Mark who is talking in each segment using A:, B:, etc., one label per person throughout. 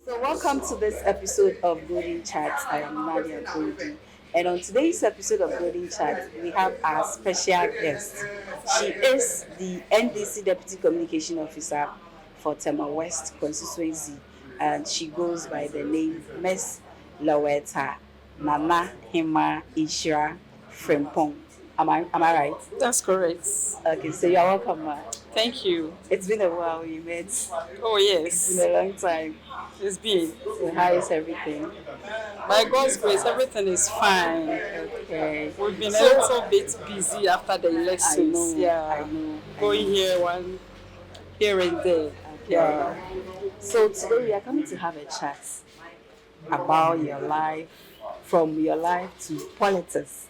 A: So, welcome to this episode of Golden Chat. I am Nadia Goldie. And on today's episode of Golden Chat, we have our special guest. She is the NDC Deputy Communication Officer for Tema West Constituency, and she goes by the name Miss Loretta Nanahemaa Nhyira Frimpong. Am I right?
B: That's correct.
A: Okay, so you're welcome, ma.
B: Thank you.
A: It's been a while we met.
B: Oh,
A: It's
B: yes.
A: been a long time.
B: It's been.
A: So how is everything?
B: By God's grace, everything is fine.
A: Okay.
B: We've been a little bit busy after the elections.
A: I
B: Yeah.
A: know.
B: Going here and there.
A: Okay.
B: Yeah.
A: So today we are coming to have a chat about your life, from your life to politics.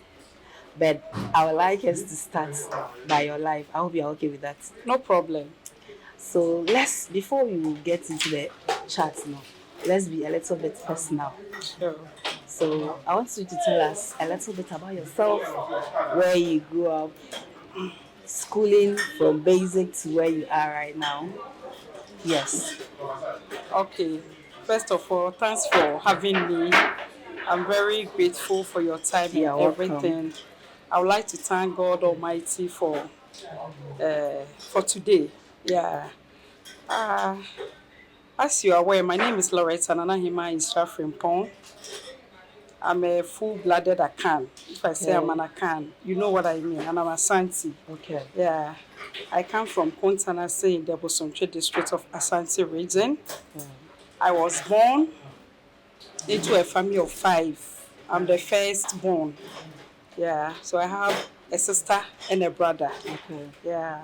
A: But I would like us to start by your life. I hope you're okay with that.
B: No problem.
A: So before we will get into the chat now, let's be a little bit personal.
B: Sure.
A: So I want you to tell us a little bit about yourself, where you grew up, schooling from basic to where you are right now. Yes.
B: Okay. First of all, thanks for having me. I'm very grateful for your time
A: You're
B: and
A: welcome.
B: everything. I would like to thank God Almighty for today. Yeah. Uh, as you are aware, my name is Loretta Nanahemaa Nhyira Frimpong. I'm a full-blooded Akan. If I say I'm an Akan, you know what I mean, and I'm a Asante.
A: Okay.
B: Yeah. I come from Constituency in the Dumsor district of Asante region. I was born into a family of 5. I'm the first born. Yeah, so I have a sister and a brother.
A: Okay.
B: Yeah.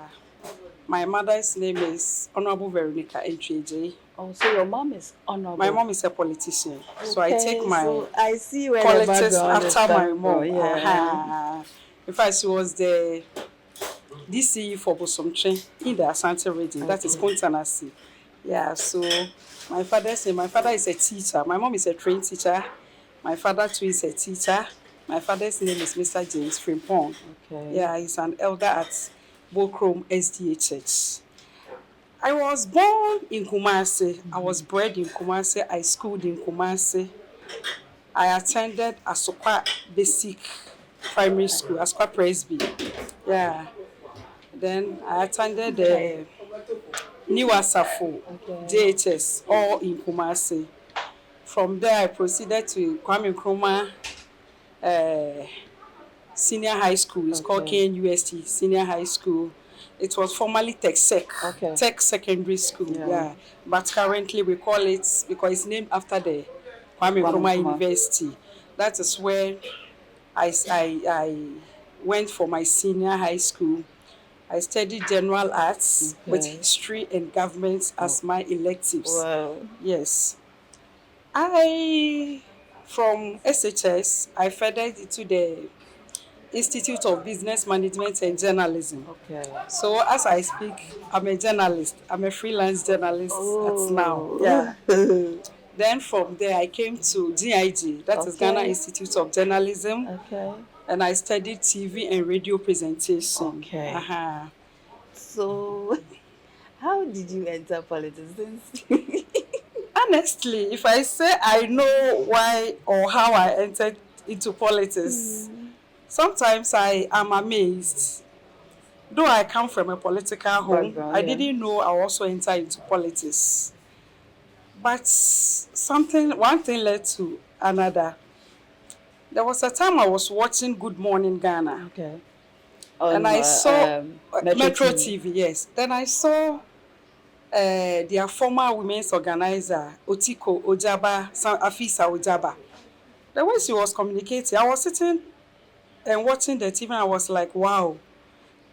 B: My mother's name is Honorable Veronica Ntweje.
A: Oh, so your mom is honorable.
B: My mom is a politician. So I take my
A: so I see where the
B: politics
A: background is
B: after my
A: coming
B: mom.
A: from, yeah.
B: In fact, she was the DCE for Bosomche in the Asante region. That is Constituency. Yeah, so my father is a teacher. My mom is a trained teacher. My father too is a teacher. My father's name is Mr. James Frimpong.
A: Okay.
B: Yeah, he's an elder at Bokrom SDA Church. I was born in Kumasi. I was bred in Kumasi. I schooled in Kumasi. I attended Asokwa Basic Primary School, Asokwa Presby. Yeah. Then I attended New Asafo, JHS, all in Kumasi. From there, I proceeded to Kwame Nkrumah Senior High School. It's called KNUST Senior High School. It was formerly Tech Secondary School. Yeah. But currently we call it, because it's named after the Kwame Nkrumah University. That is where I went for my senior high school. I studied general arts with history and government as my electives.
A: Wow.
B: Yes. From SHS, I furthered into the Institute of Business Management and Journalism.
A: Okay.
B: So as I speak, I'm a journalist. I'm a freelance journalist at now. Yeah. Then from there, I came to GIG, that is Ghana Institute of Journalism.
A: Okay.
B: And I studied TV and radio presentation.
A: Okay. So, how did you enter politics?
B: Honestly, if I say I know why or how I entered into politics, sometimes I am amazed. Though I come from a political home, I didn't know I also enter into politics. But one thing led to another. There was a time I was watching Good Morning Ghana.
A: Okay.
B: And I saw Metro TV, yes. Then I saw their former women's organizer, Otiko Ojaba, Afisa Ojaba. The way she was communicating, I was sitting and watching the TV and I was like, wow,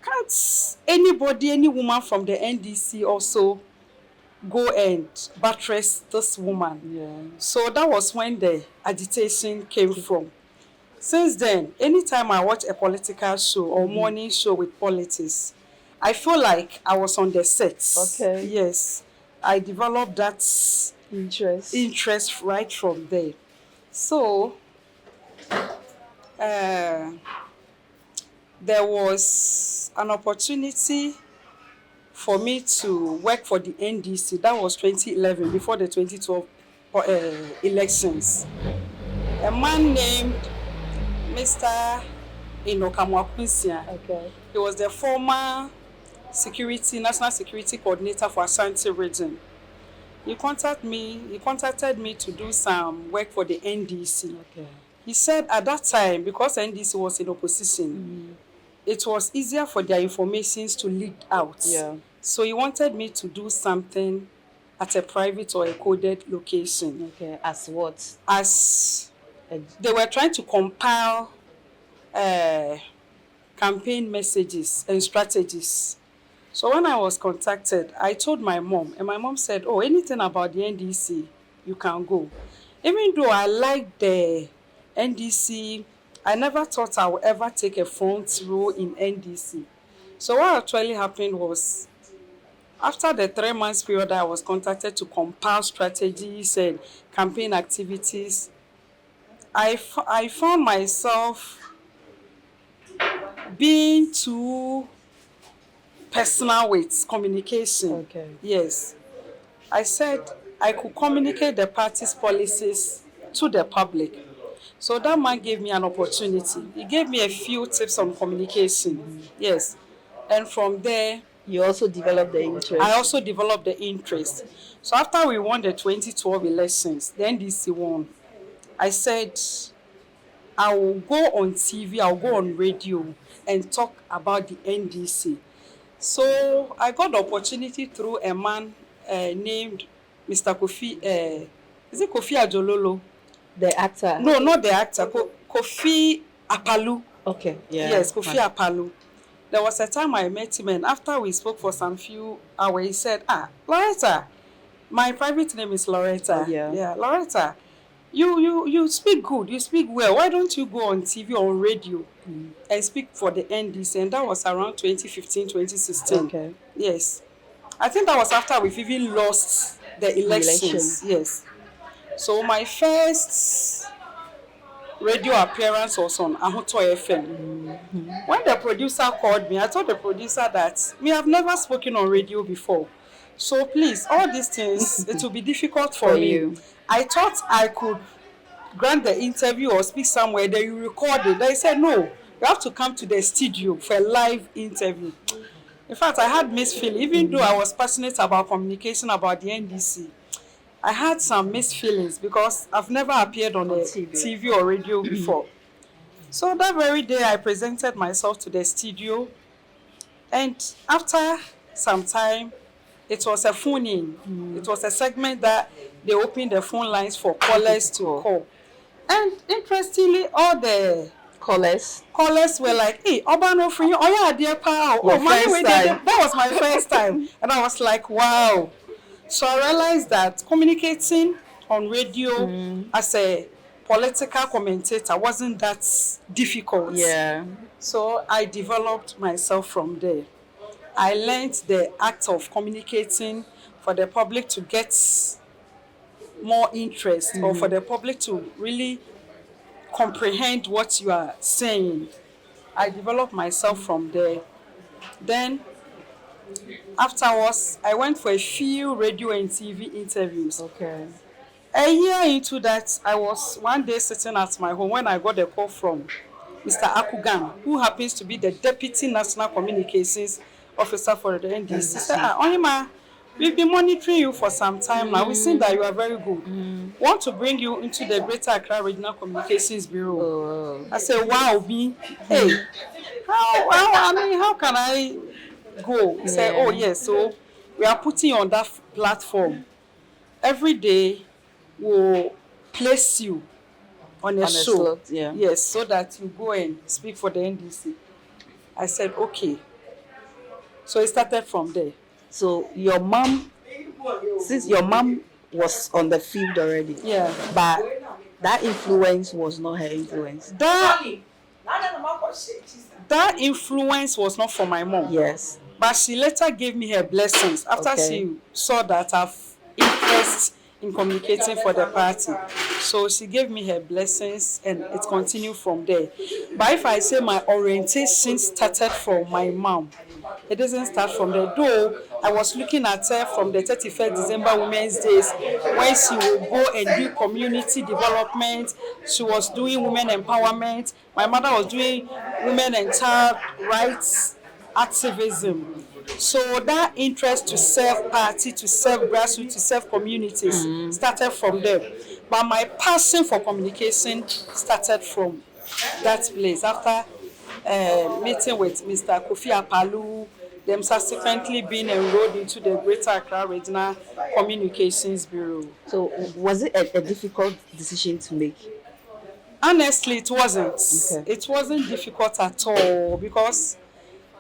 B: can't any woman from the NDC also go and buttress this woman?
A: Yeah.
B: So that was when the agitation came from. Since then, anytime I watch a political show or morning show with politics, I feel like I was on the set.
A: Okay.
B: Yes. I developed that interest right from there. So, there was an opportunity for me to work for the NDC. That was 2011, before the 2012 elections. A man named Mr. Inokamwakunsia.
A: Okay.
B: He was the former national security coordinator for Ashanti region. He contacted me to do some work for the NDC.
A: Okay.
B: He said at that time, because NDC was in opposition, it was easier for their informations to leak out.
A: Yeah.
B: So he wanted me to do something at a private or a coded location.
A: Okay. As what?
B: As they were trying to compile campaign messages and strategies. So when I was contacted, I told my mom, and my mom said, oh, anything about the NDC, you can go. Even though I liked the NDC, I never thought I would ever take a front role in NDC. So what actually happened was, after the 3 months period, I was contacted to compile strategies and campaign activities. I found myself being too personal with communication.
A: Okay.
B: Yes. I said I could communicate the party's policies to the public. So that man gave me an opportunity. He gave me a few tips on communication. Yes. And from there,
A: You also developed the interest.
B: I also developed the interest. So after we won the 2012 elections, the NDC won, I said, I will go on TV, I'll go on radio and talk about the NDC. So I got the opportunity through a man named Mr. Kofi, is it Kofi Ajololo?
A: The actor.
B: No, not the actor, Kofi Apalu.
A: Okay. Yeah.
B: Yes, Kofi Apalu. There was a time I met him, and after we spoke for some few hours, he said, Loretta, my private name is Loretta. Yeah, Loretta, you speak good, you speak well. Why don't you go on TV or radio and speak for the NDC? And that was around 2015, 2016.
A: Okay.
B: Yes. I think that was after we've even lost the elections. Yes. So my first radio appearance was on Ahoto FM. When the producer called me, I told the producer that I've never spoken on radio before. So please, all these things, it will be difficult for me.
A: You.
B: I thought I could grant the interview or speak somewhere, then you record it. They said, no, you have to come to the studio for a live interview. In fact, I had mixed feelings. Even though I was passionate about communication, about the NDC, I had some mixed feelings because I've never appeared on a TV or radio before. So that very day, I presented myself to the studio. And after some time, it was a phone-in. It was a segment that they opened the phone lines for callers to call. And interestingly, all the
A: Callers
B: were like, hey, Obano free, oh yeah, dear pal. Oh, that was my first time. And I was like, wow. So I realized that communicating on radio as a political commentator wasn't that difficult.
A: Yeah.
B: So I developed myself from there. I learned the act of communicating for the public to get more interest or for the public to really comprehend what you are saying. I developed myself from there. Then afterwards, I went for a few radio and TV interviews.
A: Okay.
B: A year into that, I was one day sitting at my home when I got a call from Mr. Akugan, who happens to be the Deputy National Communications Officer for the NDC. He said, Onyema, we've been monitoring you for some time now. We've seen that you are very good. Want to bring you into the Greater Accra Regional Communications Bureau.
A: Oh.
B: I said, wow, hey, how can I go? He said, oh yes, so we are putting you on that platform. Every day we'll place you on a show.
A: Slot, yeah.
B: Yes, so that you go and speak for the NDC. I said, okay. So it started from there.
A: So your mom, since your mom was on the field already, but that influence was not her influence.
B: That influence was not for my mom.
A: Yes.
B: But she later gave me her blessings after she saw that I've interest in communicating for the party. So she gave me her blessings and it continued from there. But if I say my orientation started from my mom, it doesn't start from there. Though I was looking at her from the 31st December Women's Days when she would go and do community development. She was doing women empowerment. My mother was doing women and child rights activism. So that interest to serve party, to serve grassroots, to serve communities started from there. But my passion for communication started from that place after meeting with Mr. Kofi Apalu, them subsequently being enrolled into the Greater Accra Regional Communications Bureau.
A: So was it a difficult decision to make?
B: Honestly, it wasn't.
A: Okay.
B: It wasn't difficult at all because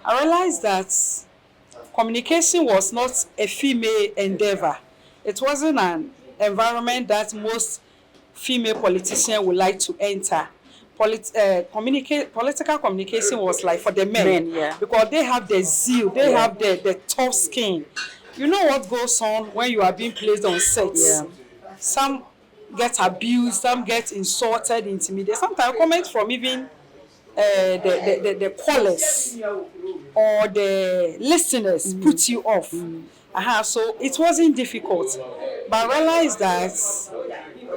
B: I realized that communication was not a female endeavor. It wasn't an environment that most female politicians would like to enter. Political communication was like for the men,
A: Yeah.
B: because they have the zeal, they have the tough skin. You know what goes on when you are being placed on sets.
A: Yeah.
B: Some get abused, some get insulted, intimidated. Sometimes comments from even the callers or the listeners put you off. So it wasn't difficult, but I realized that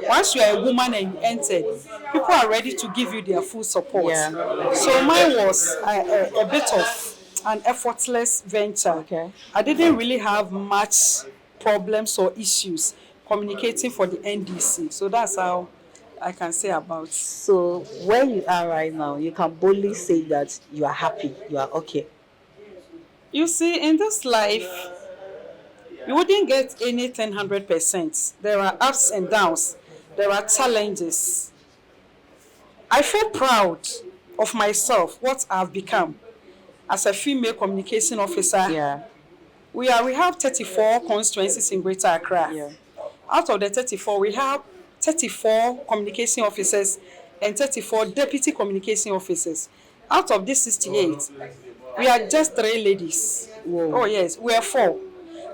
B: once you are a woman and you entered, people are ready to give you their full support.
A: Yeah.
B: So mine was a bit of an effortless venture.
A: Okay.
B: I didn't really have much problems or issues communicating for the NDC. So that's how I can say about.
A: So where you are right now, you can boldly say that you are happy, you are okay.
B: You see, in this life, you wouldn't get anything 100%. There are ups and downs. There are challenges. I feel proud of myself, what I've become as a female communication officer.
A: Yeah.
B: We have 34 constituencies in Greater Accra.
A: Yeah.
B: Out of the 34, we have 34 communication officers and 34 deputy communication officers. Out of these 68, we are just 3 ladies.
A: Whoa.
B: Oh yes, we are 4.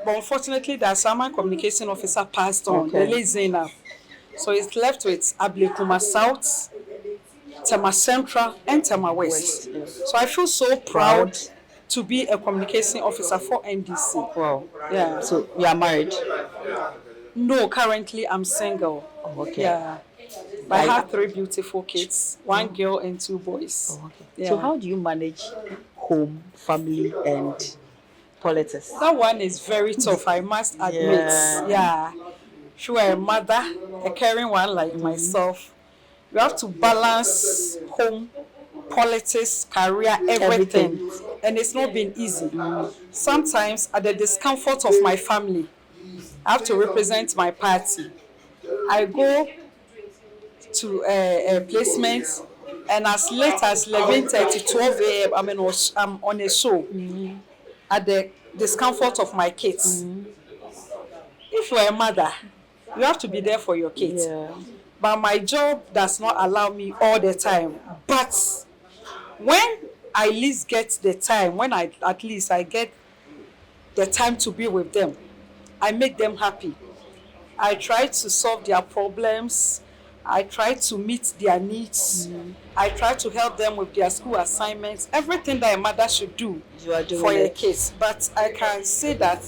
B: But unfortunately, the Assignment communication officer passed on,
A: Okay.
B: the late Zainab. So it's left with Ablekuma South, Tema Central, and Tema West. So I feel so proud to be a communication officer for NDC.
A: Wow.
B: Yeah.
A: So you are married?
B: No, currently I'm single.
A: Oh, okay.
B: Yeah. But I have 3 beautiful kids, 1 girl and 2 boys.
A: Oh, okay.
B: Yeah.
A: So how do you manage home, family, and politics?
B: That one is very tough, I must admit. Yeah. If you are a mother, a caring one like myself, you have to balance home, politics, career, everything. And it's not been easy. Sometimes at the discomfort of my family, I have to represent my party. I go to a placement, and as late as 11:30, 12 a.m., I'm on a show at the discomfort of my kids. If you're a mother, you have to be there for your kids.
A: Yeah.
B: But my job does not allow me all the time. But when I at least get the time, when I get the time to be with them, I make them happy. I try to solve their problems. I try to meet their needs. I try to help them with their school assignments, everything that a mother should do
A: You are doing
B: for a
A: it
B: kid. But I can say that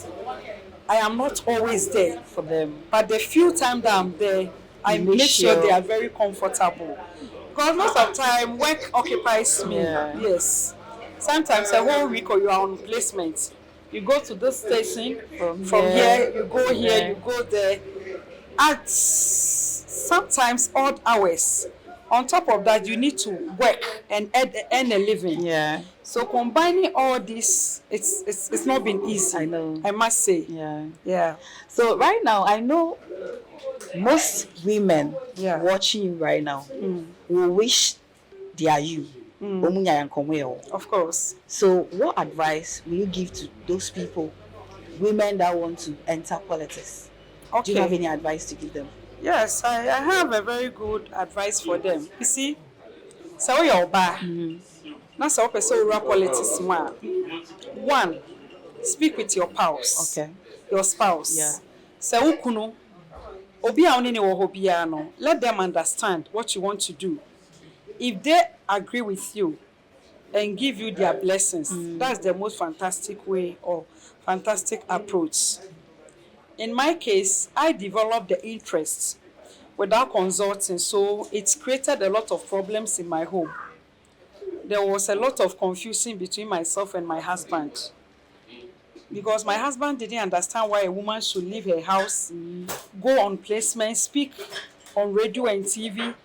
B: I am not always there.
A: for them.
B: But the few times that I'm there, I
A: make
B: make sure
A: sure-
B: they are very comfortable. Because most of the time, work occupies me.
A: Yeah.
B: Yes. Sometimes a whole week or you are on placement. You go to this station, from here, you go here, you go there. At sometimes odd hours. On top of that, you need to work and earn a living.
A: Yeah.
B: So combining all this, it's not been easy.
A: I know.
B: I must say.
A: Yeah.
B: Yeah.
A: So right now, I know most women
B: Yeah.
A: watching you right now will wish they are you.
B: Of course.
A: So what advice will you give to those people, women that want to enter politics?
B: Okay.
A: Do you have any advice to give them?
B: Yes, I have a very good advice for them. You see, so you're bad. That's how person run politics. One, speak with your spouse.
A: Okay.
B: Your spouse.
A: Yeah.
B: So ukuno, obi a onini wo hobia no. Let them understand what you want to do. If they agree with you and give you their blessings, that's the most fantastic way or fantastic approach. In my case, I developed the interest without consulting, so it created a lot of problems in my home. There was a lot of confusion between myself and my husband because my husband didn't understand why a woman should leave her house, go on placement, speak on radio and TV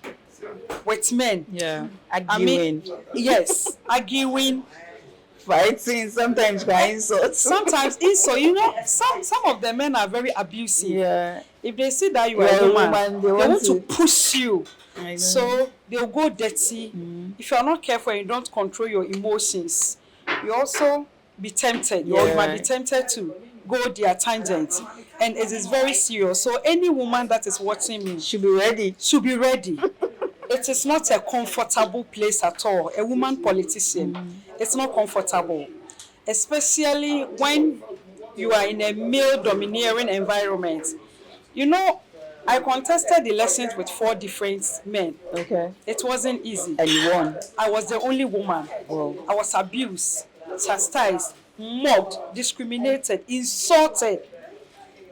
B: with men.
A: Yeah.
B: Arguing. Yes, arguing.
A: Fighting, sometimes crying insults.
B: Sometimes insult. You know, some of the men are very abusive.
A: Yeah.
B: If they see that you are a woman, they want to push you. So they'll go dirty. If you're not careful and you don't control your emotions, you also be tempted. Or you might be tempted to go their tangent. And it is very serious. So any woman that is watching me
A: should be ready.
B: It is not a comfortable place at all. A woman politician, it's not comfortable. Especially when you are in a male domineering environment. You know, I contested elections with 4 different men.
A: Okay.
B: It wasn't easy.
A: And you won.
B: I was the only woman.
A: Wow.
B: I was abused, chastised, mocked, discriminated, insulted.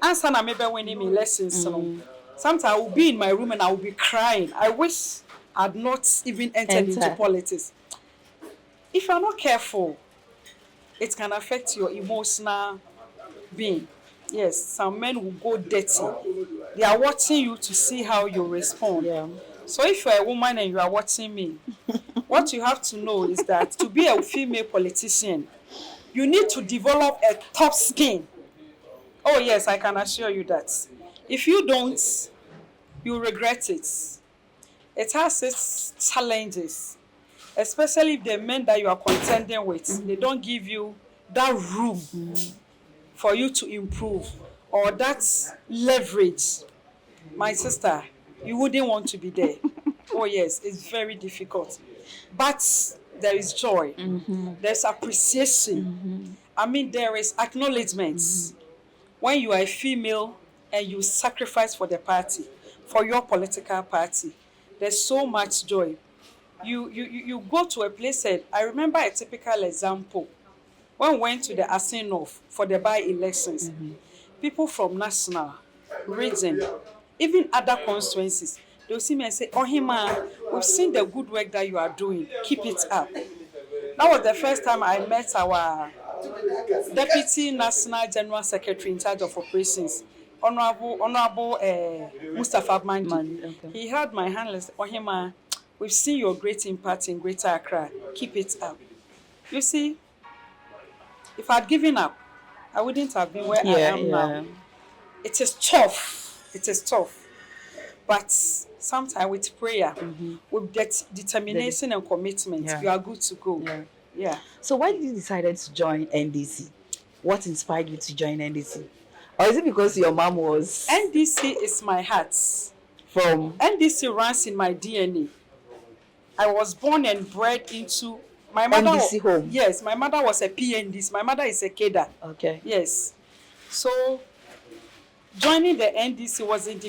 B: And so I remember winning elections. Sometimes I will be in my room and I will be crying. I wish I had not even entered into politics. If you're not careful, it can affect your emotional being. Yes, some men will go dirty. They are watching you to see how you respond.
A: Yeah.
B: So if you're a woman and you are watching me, what you have to know is that to be a female politician, you need to develop a tough skin. Oh yes, I can assure you that. If you don't, you regret it. It has its challenges, especially if the men that you are contending with, they don't give you that room for you to improve or that leverage. My sister, you wouldn't want to be there. Oh yes, it's very difficult. But there is joy. There's appreciation. I mean, there is acknowledgement. When you are a female and you sacrifice for the party, for your political party, there's so much joy. You go to a place, and I remember a typical example. When we went to the Asinov for the by-elections, people from national, region, even other constituencies, they'll see me and say, Ohima, we've seen the good work that you are doing. Keep it up. That was the first time I met our Deputy National General Secretary in charge of operations, Honorable Mustafa Mandi. Okay. He held my hand and said, Ohima, we've seen your great impact in Greater Accra. Keep it up. You see, if I'd given up, I wouldn't have been where I am now. It is tough. It is tough. But sometimes with prayer, with that determination and commitment, you are good to go. Yeah.
A: So why did you decide to join NDC? What inspired you to join NDC? Or is it because your mom was?
B: NDC is my heart.
A: From?
B: NDC runs in my DNA. I was born and bred into my mother.
A: NDC home?
B: Yes, my mother was a PNDC. My mother is a Keda.
A: Okay.
B: Yes. So joining the NDC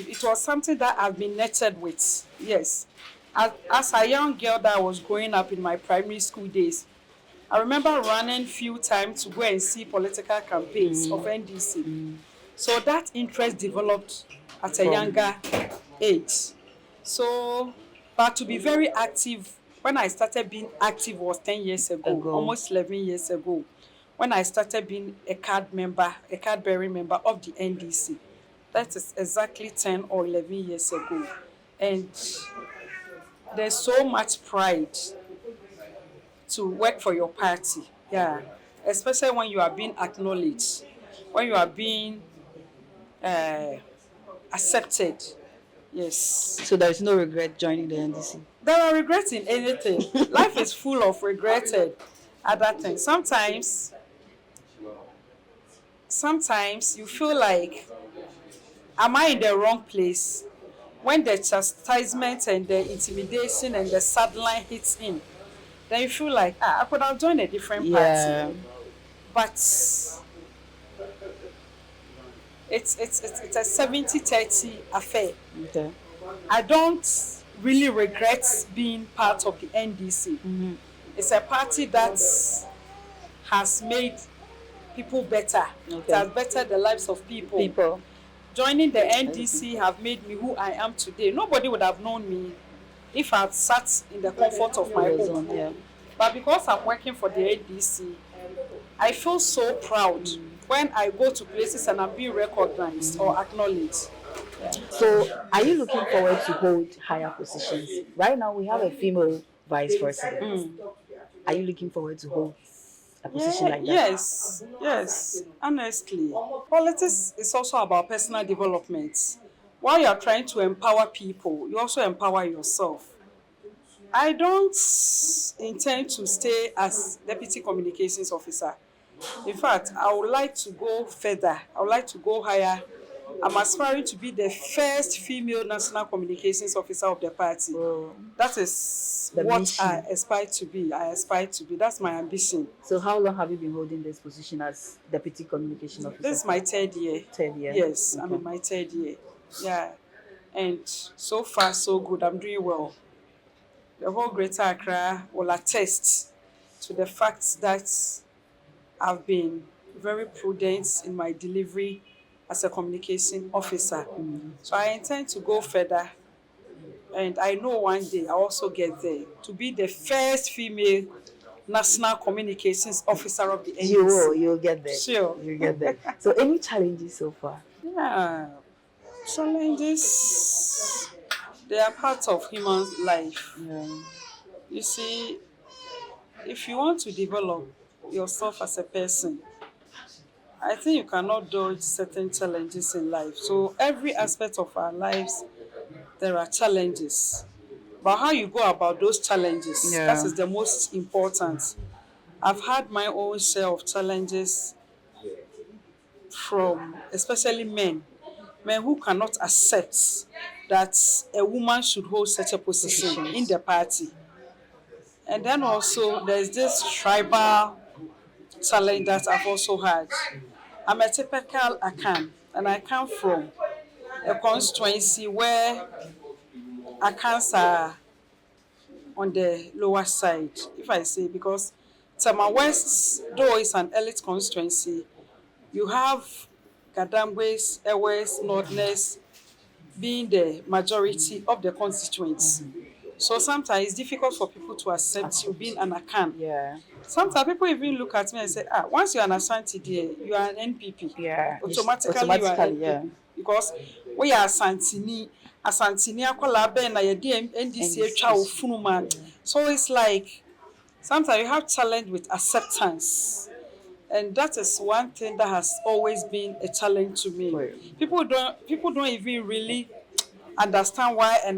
B: it was something that I've been nurtured with. Yes. As a young girl that was growing up in my primary school days, I remember running few times to go and see political campaigns of NDC. So that interest developed at a younger age. So, but to be very active, when I started being active was 10 years ago, almost 11 years ago, when I started being a card-bearing member of the NDC. That is exactly 10 or 11 years ago. And there's so much pride to work for your party, especially when you are being acknowledged, when you are being accepted. Yes.
A: So there is no regret joining the NDC?
B: There are regrets in anything. Life is full of regretted other things. Sometimes you feel like, am I in the wrong place? When the chastisement and the intimidation and the sideline hits in, then you feel like, I could have joined a different party. But it's a 70-30 affair.
A: Okay.
B: I don't really regret being part of the NDC. It's a party that has made people better.
A: Okay.
B: It has bettered the lives of people. Joining the NDC have made me who I am today. Nobody would have known me if I had sat in the comfort of my home.
A: Yeah.
B: But because I'm working for the NDC, I feel so proud when I go to places and I'm being recognized or acknowledged.
A: So, are you looking forward to hold higher positions? Right now, we have a female vice president. Are you looking forward to hold a position like that?
B: Yes. Honestly, politics is also about personal development. While you are trying to empower people, you also empower yourself. I don't intend to stay as deputy communications officer. In fact, I would like to go further. I would like to go higher. I'm aspiring to be the first female national communications officer of the party. That is what mission. I aspire to be. That's my ambition.
A: So how long have you been holding this position as deputy communication officer?
B: This is my third year. Yes, okay. I'm in my third year. Yeah. And so far, so good. I'm doing well. The whole Greater Accra will attest to the fact that I've been very prudent in my delivery as a communication officer. So I intend to go further, and I know one day I'll also get there to be the first female national communications officer of the NDC.
A: You'll get there.
B: Sure.
A: You'll get there. So any challenges so far?
B: Yeah, challenges, they are part of human life.
A: Yeah.
B: You see, if you want to develop yourself as a person, I think you cannot dodge certain challenges in life. So every aspect of our lives, there are challenges. But how you go about those challenges, that is the most important. I've had my own share of challenges from especially men who cannot accept that a woman should hold such a position in the party. And then also there's this tribal challenge that I've also had. I'm a typical Akan, and I come from a constituency where Akans are on the lower side, if I say, because Tema West, though it's an elite constituency, you have Gadambwes, Ewes, Northerners being the majority of the constituents. So sometimes it's difficult for people to accept you being an Akan.
A: Yeah.
B: Sometimes people even look at me and say, once you're an Ashanti there, you are an NPP.
A: Yeah.
B: Automatically you are an NPP. Yeah. Because we are Asantini akola be na yedi NDC etwa ofunuma. So it's like sometimes you have challenge with acceptance. And that is one thing that has always been a challenge to me. People don't even really understand why a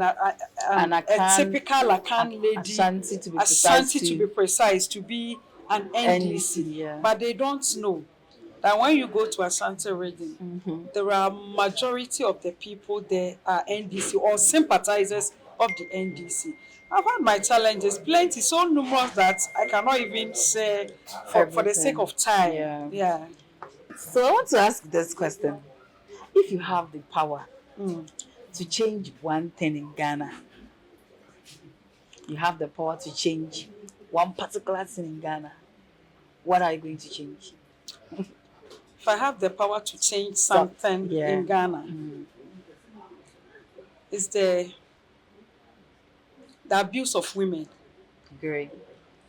B: typical Akan lady, Ashanti to be precise, to be an NDC. But they don't know that when you go to Ashanti region, there are majority of the people there are NDC or sympathizers of the NDC. I've had my challenges, plenty, so numerous that I cannot even say for the sake of time. Yeah.
A: So I want to ask this question. If you have the power to change one thing in Ghana, you have the power to change one particular thing in Ghana, what are you going to change?
B: If I have the power to change something in Ghana, it's the abuse of women.
A: Great.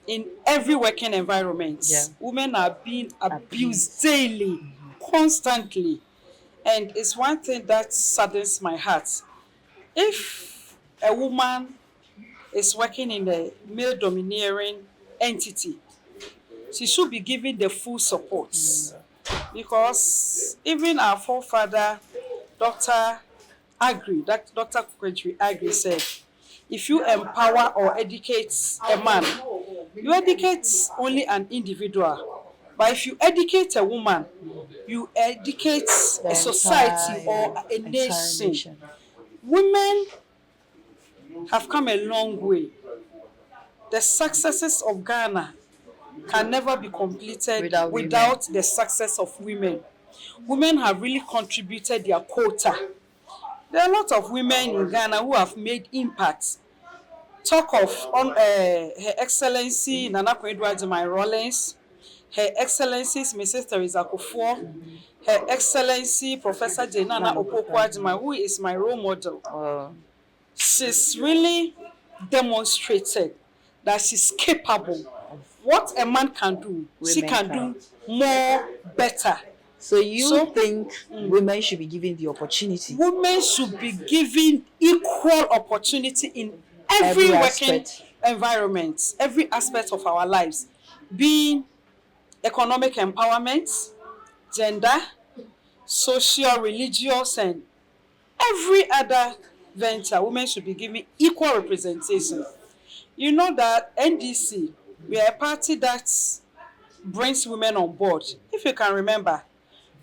B: In every working environment, women are being abused daily, constantly. And it's one thing that saddens my heart. If a woman is working in a male domineering entity, she should be given the full support. Because even our forefather, Dr. Kwejri Agri said, if you empower or educate a man, you educate only an individual. But if you educate a woman, you educate a society or a nation. Women have come a long way. The successes of Ghana can never be completed without the success of women. Women have really contributed their quota. There are a lot of women in Ghana who have made impacts. Talk of Her Excellency Nanahemaa Nhyira Frimpong-NDC, Her Excellencies Mrs. Teresa Kufuor, Her Excellency Professor Jenana Opoku-Agyeman, who is my role model. She's really demonstrated that she's capable. What a man can do, she can do more better.
A: So you think women should be given the opportunity?
B: Women should be given equal opportunity in every working environment, every aspect of our lives, being economic empowerment, gender, social, religious, and every other venture. Women should be given equal representation. You know that NDC, we are a party that brings women on board. If you can remember,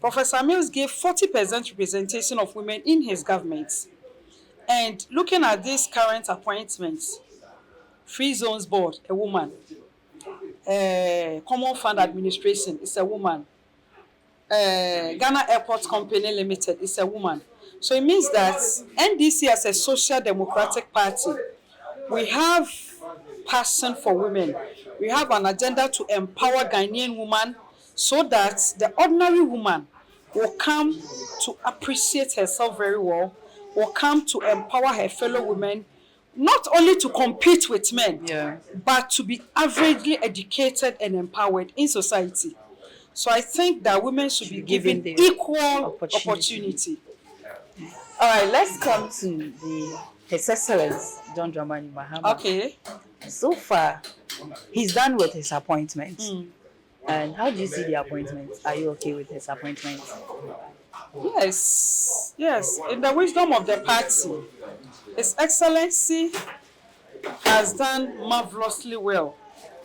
B: Professor Mills gave 40% representation of women in his government. And looking at these current appointments, Free Zones Board, a woman. Common Fund Administration is a woman. Ghana Airport Company Limited is a woman. So it means that NDC as a social democratic party, we have passion for women. We have an agenda to empower Ghanaian women so that the ordinary woman will come to appreciate herself very well, will come to empower her fellow women, not only to compete with men, but to be averagely educated and empowered in society. So I think that women should be given equal opportunity.
A: All right, let's come to His Excellency John Dramani Mahama.
B: Okay.
A: So far, he's done with his appointment. And how do you see the appointment? Are you okay with his appointment?
B: Yes. In the wisdom of the party, His Excellency has done marvelously well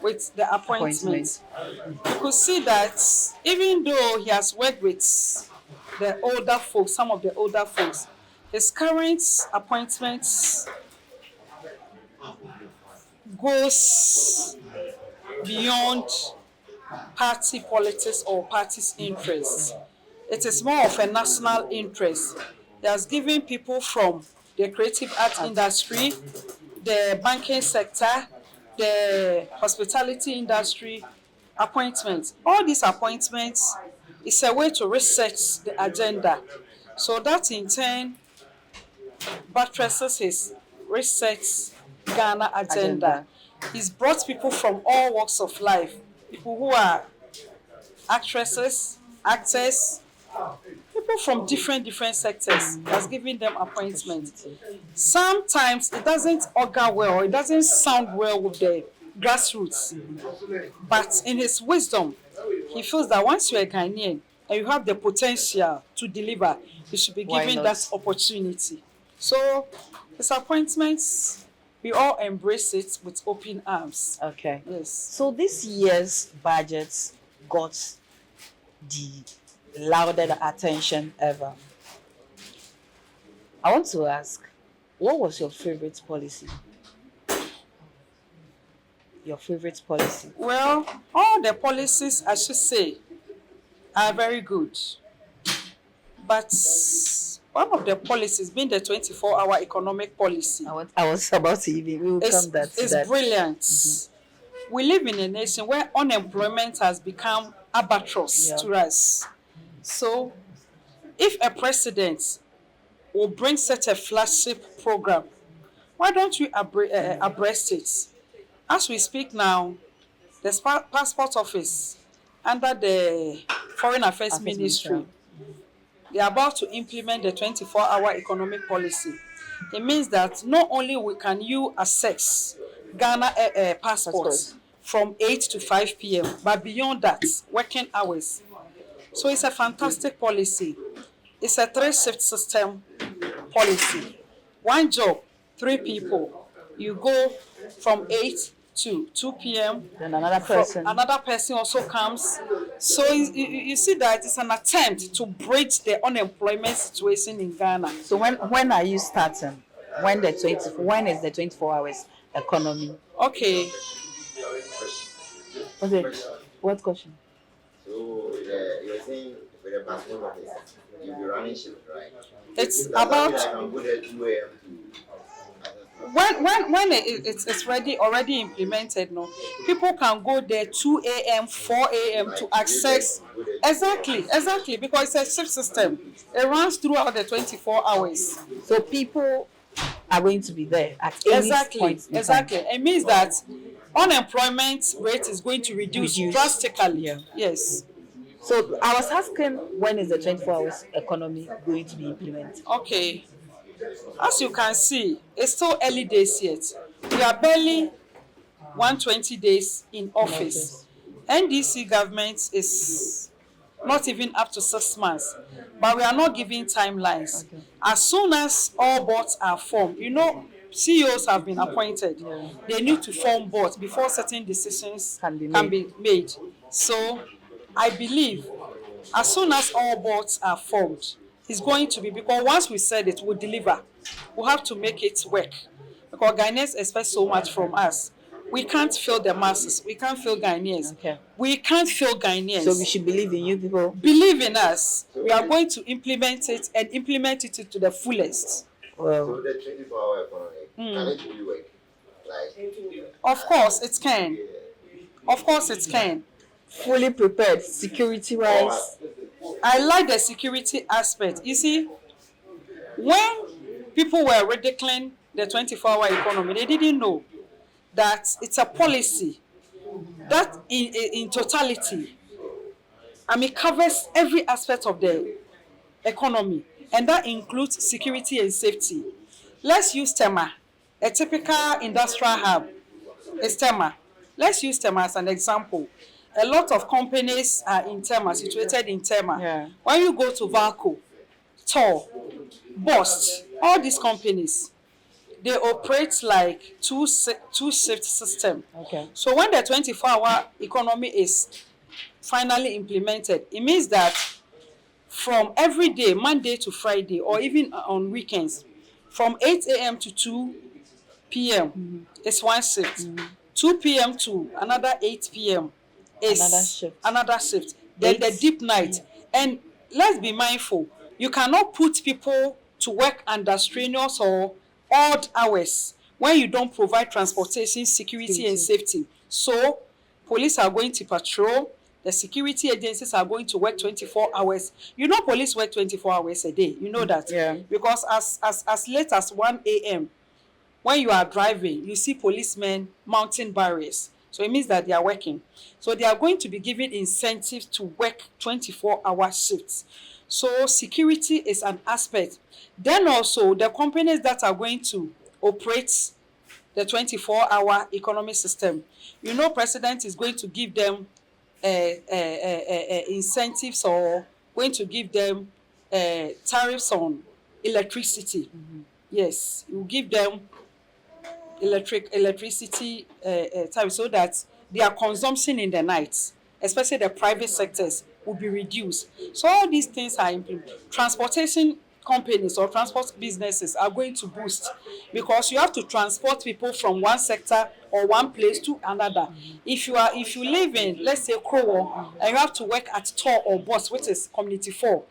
B: with the appointment. You could see that even though he has worked with the older folks, some of the older folks, his current appointments goes beyond party politics or party's interests. It is more of a national interest. He has given people from the creative arts industry, the banking sector, the hospitality industry appointments. All these appointments is a way to research the agenda. So that in turn buttresses his research Ghana agenda. He's brought people from all walks of life, people who are actresses, actors, people from different sectors. Has given them appointments. Sometimes it doesn't augur well, it doesn't sound well with the grassroots. But in his wisdom, he feels that once you're a Ghanaian and you have the potential to deliver, you should be given that opportunity. So his appointments, we all embrace it with open arms.
A: Okay.
B: Yes.
A: So this year's budget got the loudest attention ever. I want to ask, what was your favorite policy? Your favorite policy?
B: Well, all the policies, I should say, are very good. But one of the policies, being the 24-hour economic policy,
A: I was about to even come that.
B: It's brilliant. We live in a nation where unemployment has become albatross to us. So, if a president will bring such a flagship program, why don't we abreast it? As we speak now, the passport office under the Foreign Affairs Ministry, they are about to implement the 24-hour economic policy. It means that not only can you access Ghana passports from 8 to 5 p.m., but beyond that, working hours. So it's a fantastic policy. It's a 3-shift system policy. One job, 3 people. You go from 8 to 2 p.m.
A: Then another person
B: also comes. So you see that it's an attempt to bridge the unemployment situation in Ghana.
A: So when are you starting? When is the 24 hours economy?
B: Okay.
A: What question?
C: So you're saying with the passport office, you'll be running shift, right?
B: It's
C: so
B: about.
C: I can go there 2 a.m. to.
B: when it's already implemented, no, people can go there 2 a.m., 4 a.m. to access exactly because it's a shift system. It runs throughout the 24 hours.
A: So people are going to be there at any point in time.
B: It means that unemployment rate is going to reduce drastically.
A: Yeah.
B: Yes.
A: So I was asking, when is the 24 hours economy going to be implemented?
B: Okay. As you can see, it's still early days yet. We are barely 120 days in office. NDC government is not even up to 6 months, but we are not giving timelines.
A: Okay.
B: As soon as all boards are formed, CEOs have been appointed.
A: Yeah.
B: They need to form boards before certain decisions
A: Can be
B: made. So I believe as soon as all boards are formed, it's going to be, because once we said it, we'll deliver. We'll have to make it work. Because Ghanaians expect so much from us. We can't fail the masses. We can't fail Ghanaians.
A: Okay.
B: We can't fail Ghanaians.
A: So we should believe in you people.
B: Believe in us. We are going to implement it and implement it to the fullest.
A: Well,
C: So the 24-hour economy, can it really work? Like,
B: Of course it can. Of course it can.
A: fully prepared, security-wise.
B: I like the security aspect. You see, when people were ridiculing the 24-hour economy, they didn't know that it's a policy that in totality, covers every aspect of the economy, and that includes security and safety. Let's use Tema, a typical industrial hub is Tema. Let's use Tema as an example. A lot of companies are in Tema, situated in Tema.
A: Yeah.
B: When you go to Valco, Tor, Bost, all these companies, they operate like two shift system.
A: Okay.
B: So when the 24-hour economy is finally implemented, it means that from every day, Monday to Friday, or even on weekends, from 8 a.m. to 2 p.m. is one shift. 2 p.m. to another 8 p.m. is another shift. Then the deep night. And let's be mindful, you cannot put people to work under strenuous or odd hours when you don't provide transportation, security and safety. So police are going to patrol, the security agencies are going to work 24 hours. Police work 24 hours a day. You know that.
A: Yeah.
B: Because as late as 1 a.m., when you are driving, you see policemen mounting barriers. So it means that they are working. So they are going to be given incentives to work 24-hour shifts. So security is an aspect. Then also the companies that are going to operate the 24-hour economic system, President is going to give them incentives, or going to give them tariffs on electricity. Yes, you give them electricity tariff, so that their consumption in the night, especially the private sectors, will be reduced. So all these things are implemented. Transportation companies or transport businesses are going to boost, because you have to transport people from one sector or one place to another. If you live in, let's say, Convo, and you have to work at Tor or Bus, which is community 4,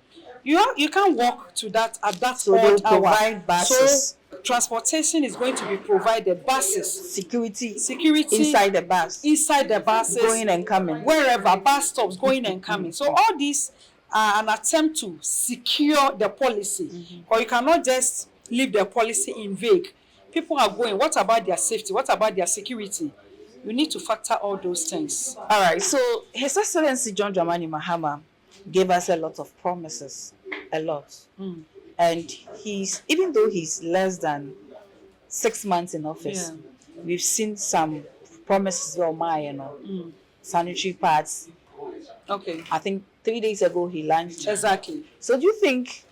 B: you can't walk to that at that
A: So
B: odd
A: they'll provide buses.
B: So transportation is going to be provided, buses,
A: Security
B: inside
A: the bus,
B: the buses,
A: going and coming,
B: wherever, bus stops, going and coming. So all these are an attempt to secure the policy, or you cannot just leave the policy in vague. People are going, what about their safety? What about their security? You need to factor all those things.
A: All right. So His Excellency John Dramani Mahama gave us a lot of promises, a lot. And even though he's less than 6 months in office, we've seen some promises of mine, sanitary pads.
B: Okay.
A: I think 3 days ago he launched.
B: Exactly.
A: So do you think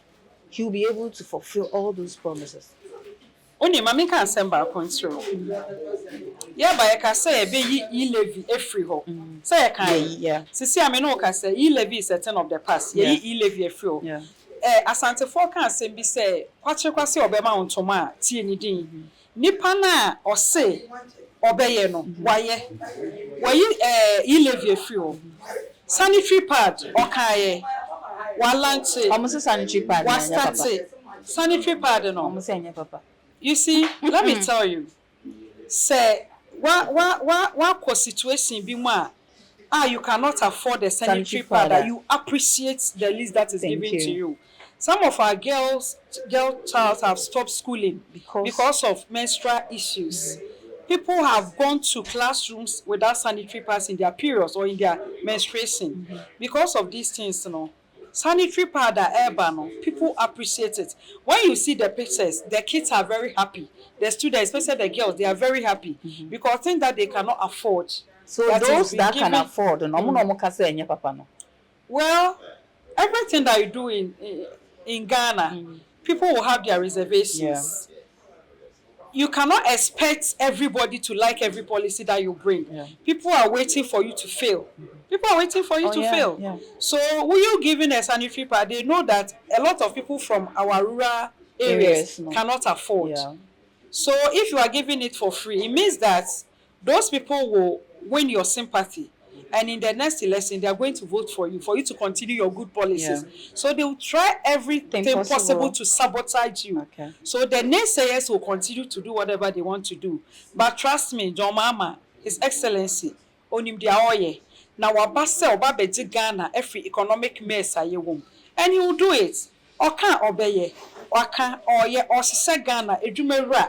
A: he'll be able to fulfill all those promises?
B: Only mami can send back control. Yeah, but I can say be levy every ho. Say I can.
A: Yeah.
B: See, I mean, no can say levy is a turn of the past. Yeah, levy every ho.
A: Yeah.
B: Asante for can say be say kwase obema ontoma tie ni din. Nipa na o say obeye no waye levy every ho. Sanitary pad okaye walante
A: Almost sanitary pad.
B: sanitary pad no
A: Almost any papa.
B: You see, let me tell you. Say, what situation be more? You cannot afford a sanitary pad that you appreciate the least that is given to you. Some of our girl child have stopped schooling because of menstrual issues. People have gone to classrooms without sanitary pads in their periods or in their menstruation. Because of these things, sanitary pad are urban, people appreciate it. When you see the pictures, the kids are very happy. The students, especially the girls, they are very happy because things that they cannot afford.
A: So those that can afford, no.
B: Well, everything that you do in Ghana, people will have their reservations. You cannot expect everybody to like every policy that you bring. People are waiting for you to fail. People are waiting for you to fail. So who you giving a sanitary pad? They know that a lot of people from our rural areas cannot afford. So if you are giving it for free, it means that those people will win your sympathy. And in the next election, they are going to vote for you to continue your good policies. So they will try everything possible to sabotage you. So the naysayers will continue to do whatever they want to do. But trust me, John Mama, His Excellency, Onim Diaoye, now Wabase Obabeji Ghana, every economic mess I womb. And he will do it. Oka obeye, Oka oye, Osise Ghana, Ejumera.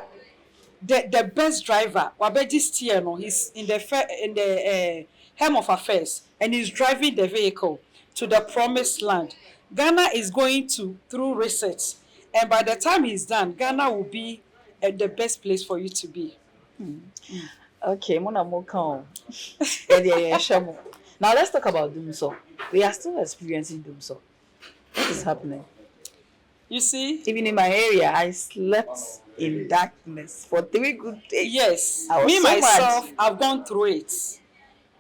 B: The best driver, Wabeji Stiano, he's in the helm of affairs, and he's driving the vehicle to the promised land. Ghana is going through research, and by the time he's done, Ghana will be the best place for you to be.
A: Okay, Mona Mokao. Now let's talk about Dumsor. We are still experiencing Dumsor. What is happening?
B: You see,
A: even in my area, I slept in darkness for 3 good days.
B: Yes, me myself, I've gone through it.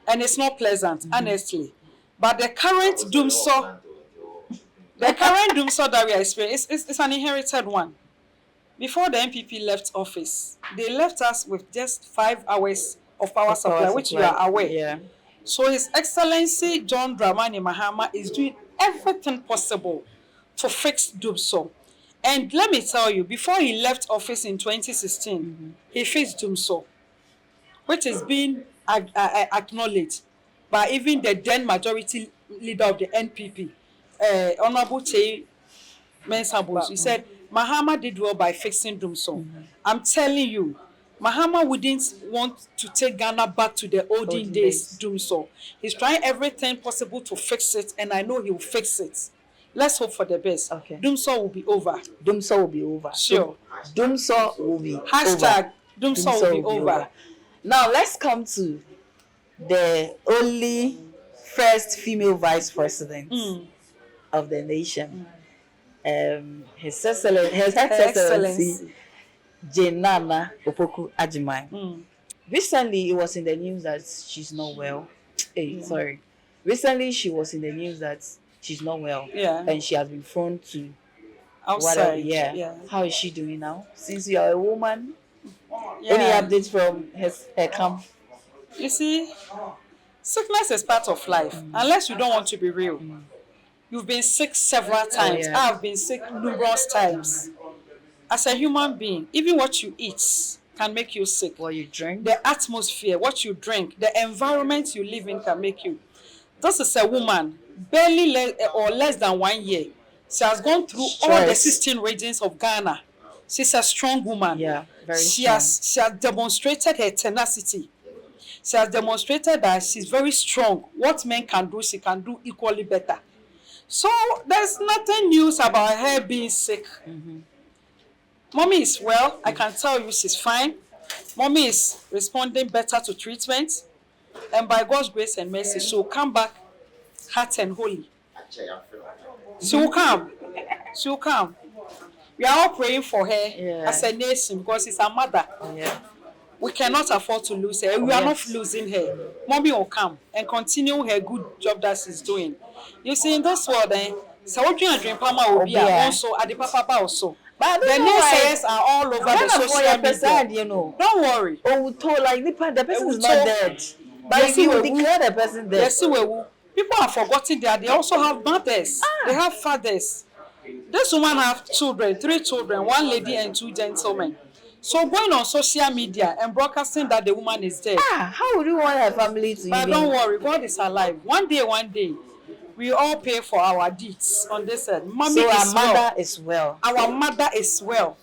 B: And it's not pleasant, honestly. But the current Dumsor that we are experiencing, it's an inherited one. Before the NPP left office, they left us with just 5 hours of power supply, which you are aware. So His Excellency John Dramani Mahama is doing everything possible to fix Dumsor. And let me tell you, before he left office in 2016, he fixed Dumsor, which is being acknowledged by even the then majority leader of the NPP, Honorable Che Mensah. He said Mahama did well by fixing Dumsor. I'm telling you, Mahama wouldn't want to take Ghana back to the olden days. Dumsor, he's trying everything possible to fix it, and I know he will fix it. Let's hope for the best. Dumsor will be over.
A: Dumsor will be over.
B: Sure.
A: Dumsor will be
B: Hashtag Dumsor will be over.
A: Now let's come to the only first female vice president of the nation. His Excellency Nana Opoku Ajimai. Recently, it was in the news that she's not well. Recently, she was in the news that she's not well. And she has been thrown to
B: outside.
A: How is she doing now? Since you are a woman, any updates from her camp?
B: You see, sickness is part of life, unless you don't want to be real. You've been sick several times. I've been sick numerous times. As a human being, even what you eat can make you sick.
A: What you drink?
B: The atmosphere, what you drink, the environment you live in can make you. This is a woman, barely less than 1 year. She has gone through all the 16 regions of Ghana. She's a strong woman.
A: Very
B: she
A: strong.
B: She has demonstrated her tenacity. She has demonstrated that she's very strong. What men can do, she can do equally better. So there's nothing news about her being sick. Mommy is well. I can tell you she's fine. Mommy is responding better to treatment. And by God's grace and mercy, she will come back heart and holy. She will come. She will come. We are all praying for her as a nation because she's our mother. We cannot afford to lose her. We are not losing her. Mommy will come and continue her good job that she's doing. You see, in this world, so what you dream, Pama will be also at the Papa also. But the naysayers are all over the social media. Don't worry.
A: The person is not dead. But you declare the person dead.
B: Yes, people are forgetting that they also have mothers. They have fathers. This woman have children, 3 children, 1 lady and 2 gentlemen. So going on social media and broadcasting that the woman is dead.
A: How would you want her family to
B: But
A: even?
B: don't worry, God is alive. One day, we all pay for our deeds on this earth. Mommy
A: So our
B: is
A: mother
B: well.
A: is well.
B: Our mother is well,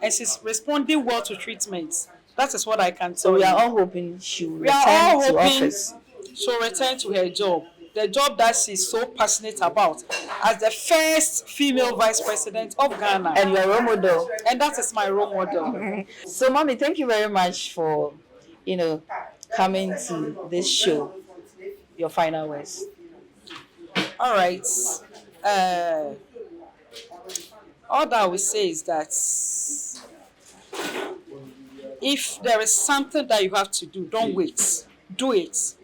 B: and she's responding well to treatments. That is what I can
A: So
B: tell
A: we
B: you.
A: are all hoping she will
B: We are
A: return
B: all
A: to
B: hoping
A: office.
B: she'll return to her job, the job that she's so passionate about, as the first female vice president of Ghana.
A: And your role model.
B: And that is my role model.
A: So, mommy, thank you very much for, coming to this show. Your final words.
B: All right. All that I will say is that if there is something that you have to do, don't wait. Do it.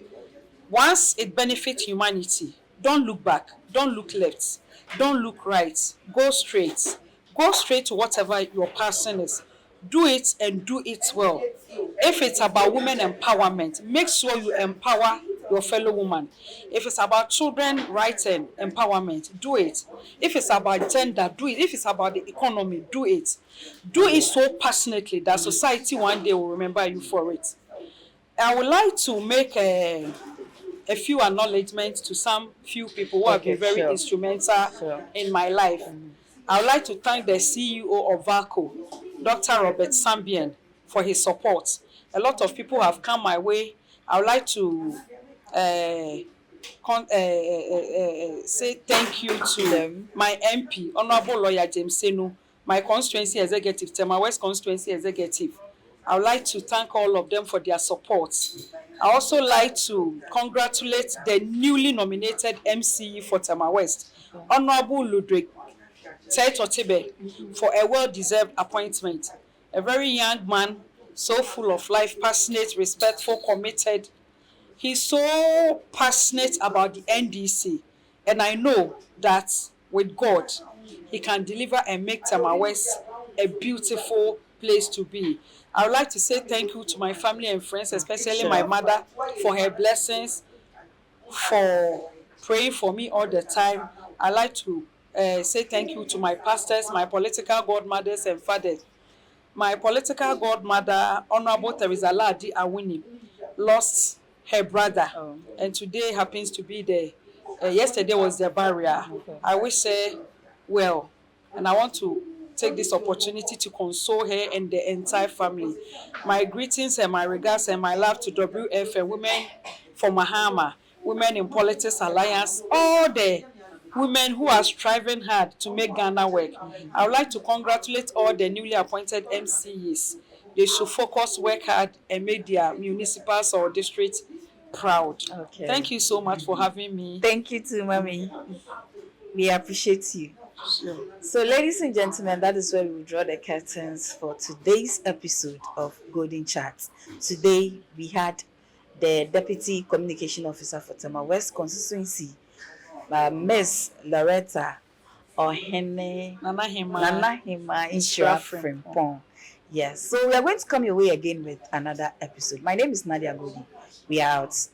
B: Once it benefits humanity, don't look back, don't look left, don't look right. Go straight. Go straight to whatever your passion is. Do it and do it well. If it's about women empowerment, make sure you empower your fellow woman. If it's about children rights and empowerment, do it. If it's about gender, do it. If it's about the economy, do it. Do it so passionately that society one day will remember you for it. I would like to make a few acknowledgements to some few people who have been very instrumental in my life. I would like to thank the CEO of VACO, Dr. Robert Sambian, for his support. A lot of people have come my way. I would like to say thank you to my MP, Honorable Lawyer James Senu, my constituency executive, Tema West constituency executive. I would like to thank all of them for their support. I also like to congratulate the newly nominated MCE for Tema West, Honorable Ludwig Taitotibe, for a well-deserved appointment. A very young man, so full of life, passionate, respectful, committed. He's so passionate about the NDC, and I know that with God, he can deliver and make Tema West a beautiful place to be. I would like to say thank you to my family and friends, especially my mother, for her blessings, for praying for me all the time. I'd like to say thank you to my pastors, my political godmothers and fathers. My political godmother, Honorable Teresa Ladi Awini, lost her brother, and today happens to be yesterday was the barrier. I wish her well, and I want to take this opportunity to console her and the entire family. My greetings and my regards and my love to WF Women for Mahama, Women in Politics Alliance, all the women who are striving hard to make Ghana work. I would like to congratulate all the newly appointed MCEs. They should focus, work hard, and make their municipals or districts proud.
A: Okay.
B: Thank you so much for having me.
A: Thank you too, mommy. We appreciate you.
B: Sure.
A: So, ladies and gentlemen, that is where we will draw the curtains for today's episode of Golden Chat. Today, we had the Deputy Communication Officer for Tema West Constituency, Miss Loretta Nanahemaa Nhyira Frimpong. Yes, so we are going to come your way again with another episode. My name is Nadia Godi. We are out.